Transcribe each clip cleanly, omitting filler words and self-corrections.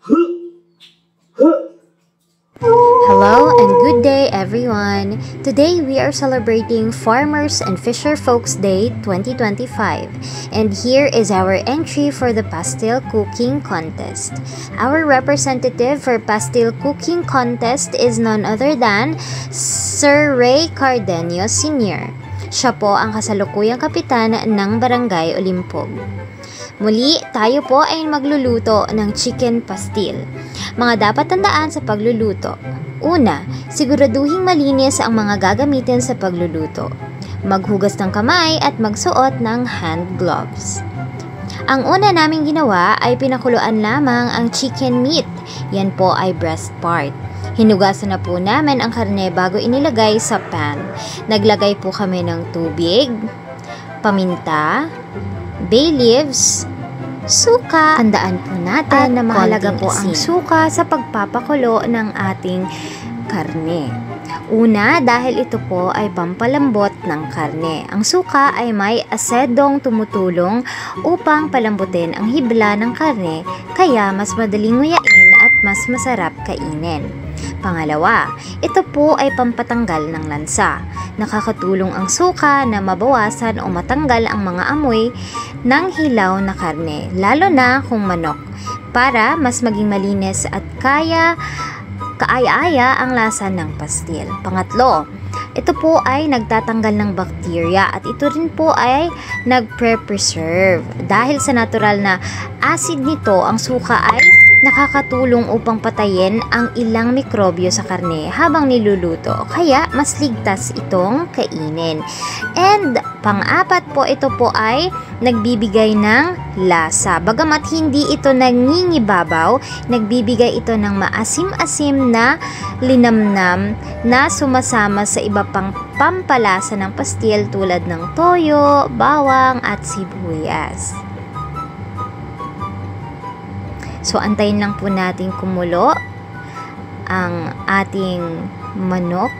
Hello and good day everyone! Today we are celebrating Farmers and Fisher Folks Day 2025 and here is our entry for the pastel cooking contest. Our representative for pastel cooking contest is none other than Sir Ray Cardenio Sr. Siya po ang kasalukuyang kapitan ng Barangay Olimpog. Muli, tayo po ay magluluto ng chicken pastil. Mga dapat tandaan sa pagluluto. Una, siguraduhing malinis ang mga gagamitin sa pagluluto. Maghugas ng kamay at magsuot ng hand gloves. Ang una naming ginawa ay pinakuluan lamang ang chicken meat. Yan po ay breast part. Hinugasan na po namin ang karne bago inilagay sa pan. Naglagay po kami ng tubig, paminta, bay leaves, suka. Tandaan po natin na mahalaga po ang suka sa pagpapakulo ng ating karne. Una, dahil ito po ay pampalambot ng karne. Ang suka ay may asedong tumutulong upang palambutin ang hibla ng karne, kaya mas madaling nguyain at mas masarap kainin. Pangalawa, ito po ay pampatanggal ng lansa. Nakakatulong ang suka na mabawasan o matanggal ang mga amoy ng hilaw na karne, lalo na kung manok, para mas maging malinis at kaaya-aya ang lasa ng pastil. Pangatlo, ito po ay nagtatanggal ng bakterya at ito rin po ay nagpre-preserve. Dahil sa natural na acid nito, ang suka ay nakakatulong upang patayin ang ilang mikrobyo sa karne habang niluluto, kaya mas ligtas itong kainin. And pang-apat po, ito po ay nagbibigay ng lasa. Bagamat hindi ito nangingibabaw, nagbibigay ito ng maasim-asim na linamnam na sumasama sa iba pang pampalasa ng pastil tulad ng toyo, bawang at sibuyas. So, antayin lang po natin kumulo ang ating manok.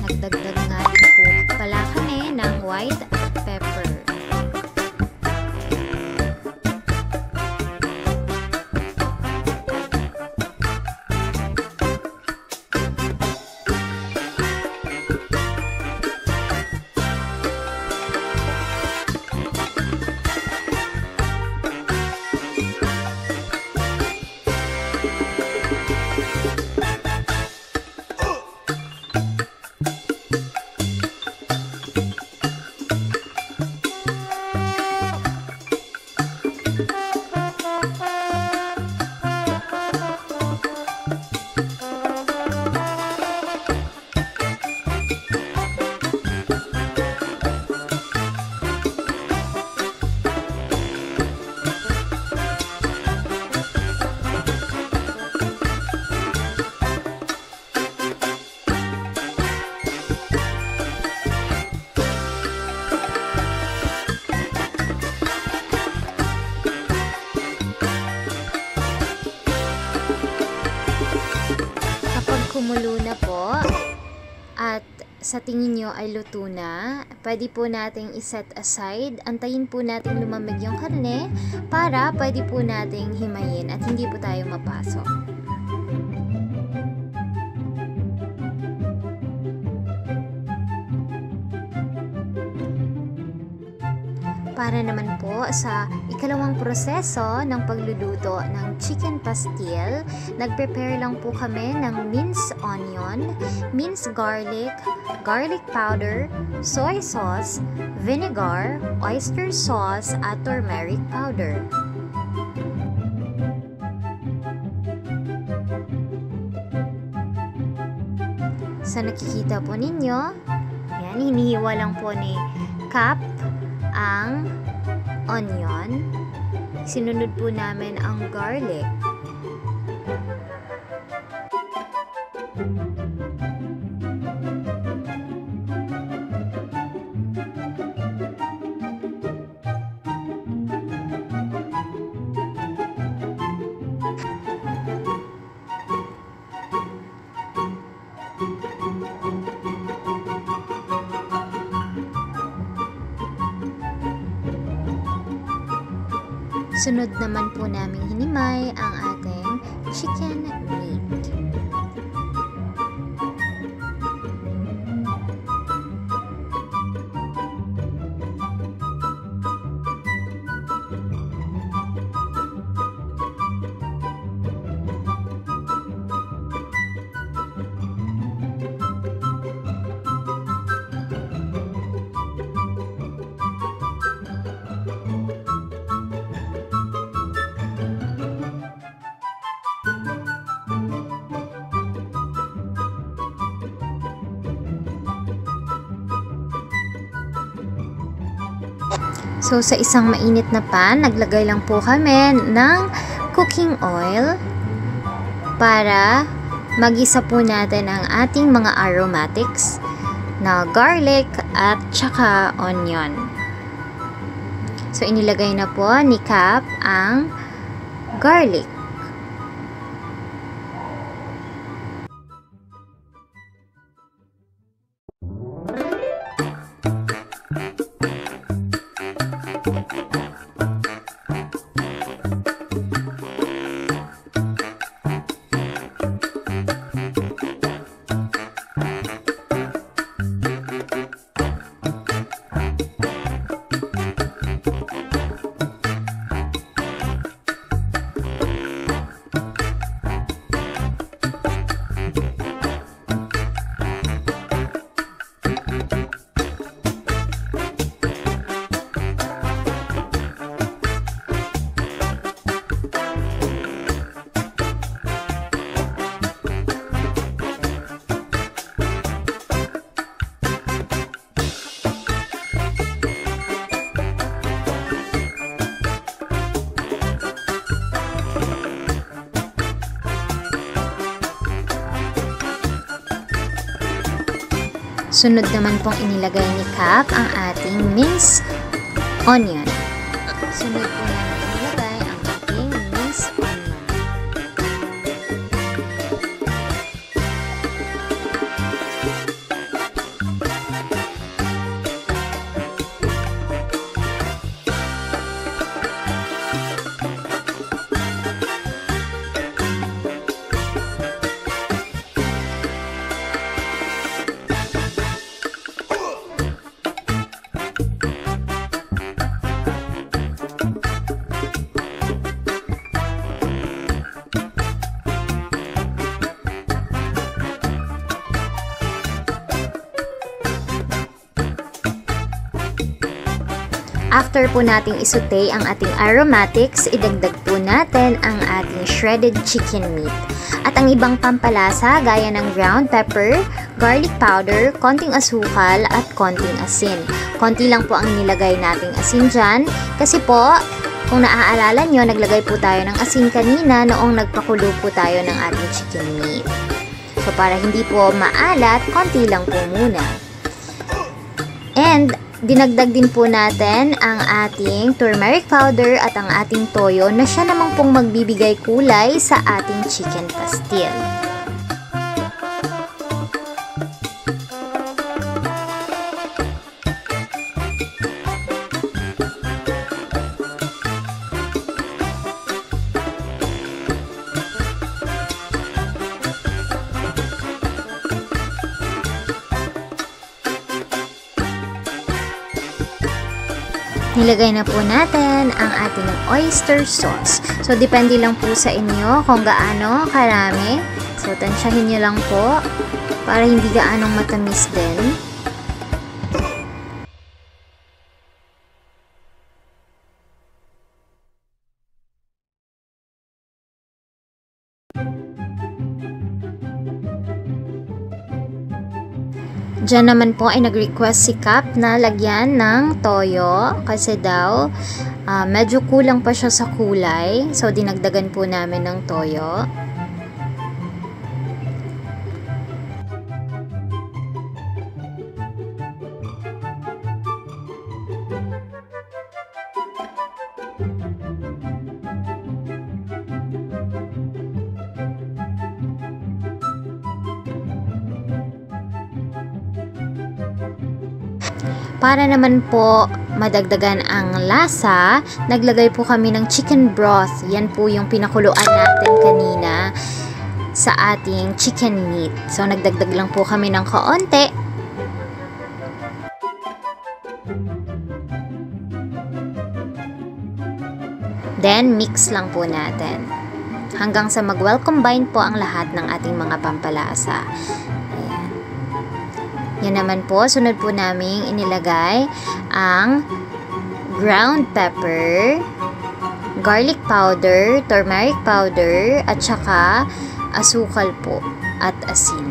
Nagdagdag nga rin po pala kami ng white pepper. at sa tingin nyo ay luto na, pwede po nating iset aside. Antayin po nating lumamig yung karne para pwede po nating himayin at hindi po tayo mapasok. Para naman po sa ikalawang proseso ng pagluluto ng chicken pastil, nag-prepare lang po kami ng minced onion, minced garlic, garlic powder, soy sauce, vinegar, oyster sauce at turmeric powder. Sa nakikita po ninyo, yan, hinihiwa lang po ni Cap ang onion. Sinunod po namin ang garlic. Sunod naman po namin hinimay ang ating chicken meat. So, sa isang mainit na pan, naglagay lang po kami ng cooking oil para magisa po natin ang ating mga aromatics na garlic at tsaka onion. So, inilagay na po ni Cap ang garlic. Sunod naman pong inilagay ni Cap ang ating minced onion. Sunod po namin inilagay ang ating minced onion. After po nating isute ang ating aromatics, idagdag po natin ang ating shredded chicken meat. At ang ibang pampalasa gaya ng ground pepper, garlic powder, konting asukal at konting asin. Konti lang po ang nilagay nating asin dyan kasi po, kung naaalala nyo, naglagay po tayo ng asin kanina noong nagpakulo po tayo ng ating chicken meat. So para hindi po maalat, konti lang po muna. And dinagdag din po natin ang ating turmeric powder at ang ating toyo na siya namang pong magbibigay kulay sa ating chicken pastil. Nilagay na po natin ang ating oyster sauce. So, depende lang po sa inyo kung gaano karami. So, tansyahin nyo lang po para hindi gaanong matamis din. Diyan naman po ay nag-request si Cap na lagyan ng toyo kasi daw medyo kulang pa siya sa kulay. So, dinagdagan po namin ng toyo. Para naman po madagdagan ang lasa, naglagay po kami ng chicken broth. Yan po yung pinakuluan natin kanina sa ating chicken meat. So, nagdagdag lang po kami ng kaunti. Then, mix lang po natin. Hanggang sa mag-well combine po ang lahat ng ating mga pampalasa. Yan naman po, sunod po namin inilagay ang ground pepper, garlic powder, turmeric powder, at saka asukal po at asin.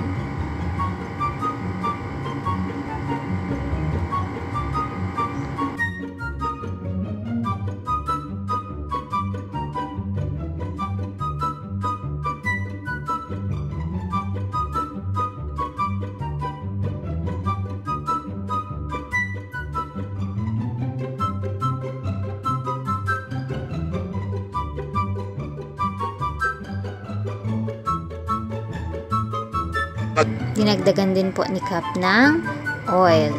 Dinagdagan din po ni Cap ng oil.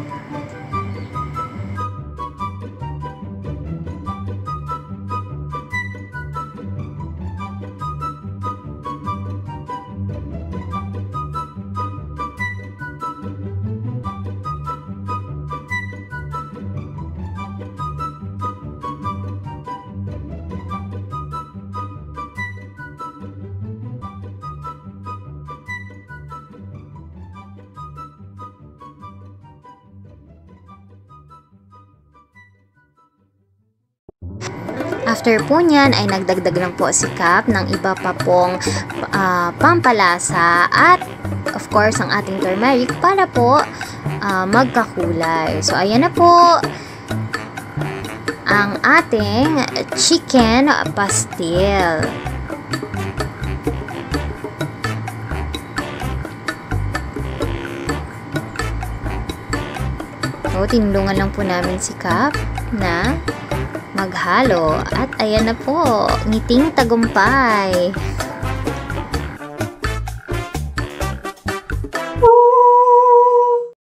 After po niyan ay nagdagdag lang po si Cap ng iba pa pong pampalasa at of course ang ating turmeric para po magkakulay. So ayan na po ang ating chicken pastil. So tinulungan lang po namin si Cap na maghalo at ayan na po, ngiting tagumpay.